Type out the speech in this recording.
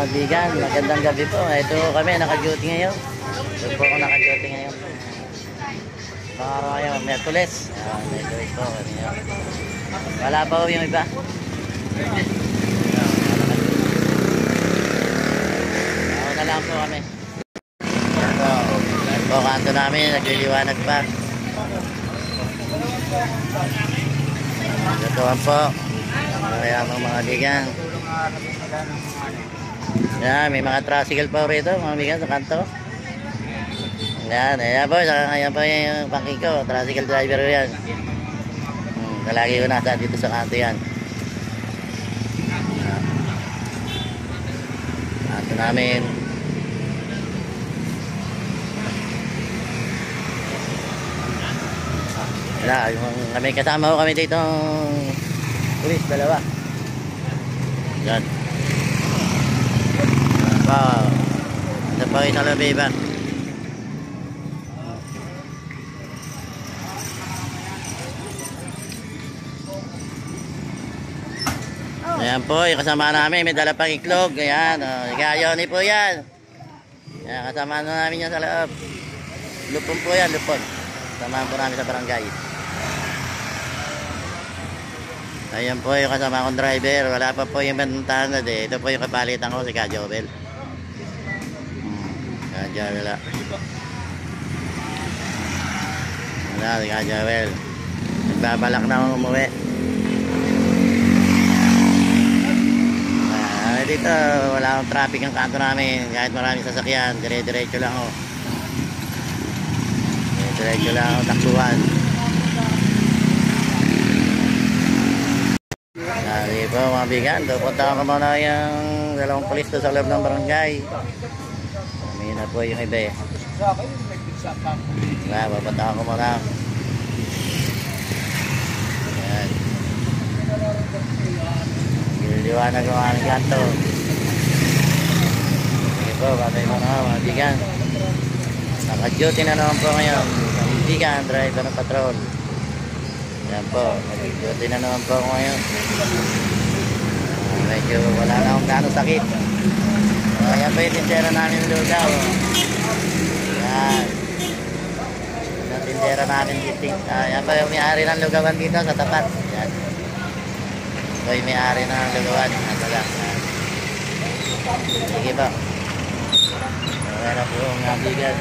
kaibigan, magandang gabi po. Ito kami, naka-duty ngayon. Ito po ako naka-duty ngayon. Mga araw ngayon, Merkules. Merkules po. Wala pa po yung iba. Ako na lang po kami. Ito po, kanto namin, nagliliwanag pa. Ito po. Kaya mga kaibigan. Yan, may mga tricycle pa rito, mga kaibigan, sa kanto. Yan, ayan po, ayan po yung pangking ko, tricycle driver ko yan. Kalagi ko nasa dito sa kanto yan. Kanto namin. Wala, kami kasama ko kami dito pulis, dalawa. Yan. Wow. Ito po yung salabiba. Ayan po, yung kasama namin, may dala pang iklog. Ayan, Gayoni po yan. Ayan, kasama namin yan sa loob. Lupon po yan, lupon. Kasama po namin sa barangay. Ayan po yung kasama kong driver. Wala pa po yung bantanad eh. Ito po yung kapalitan ko, si Kajobel. Kajobel. Wala, si Kajobel. Nagbabalak na akong umuwi. Dito, wala akong traffic ang kanto namin. Kahit maraming sasakyan, dire-diretso lang ako. Dire-diretso lang ako takbuhan. Sige po mga bigan, pupunta ko muna yung dalawang polis sa loob ng barangay. May na po yung iba eh. Pupunta ko muna. Ayan. Liwanag ng aming kanto. Sige po, patay mo na mga bigan. Naka-duty na naman po ngayon. Bigan, driver ng patrol. Yan po, nag-duty na naman po ako ngayon. Medyo wala na akong gano'ng sakit. Ayan po yung tindera namin ng lugaw. Yan. Yung tindera namin dito. Ayan po yung may-ari ng lugawan dito sa tapat. Yan. Ito yung may-ari ng lugawan. Sige po. Okay na po mga bigan.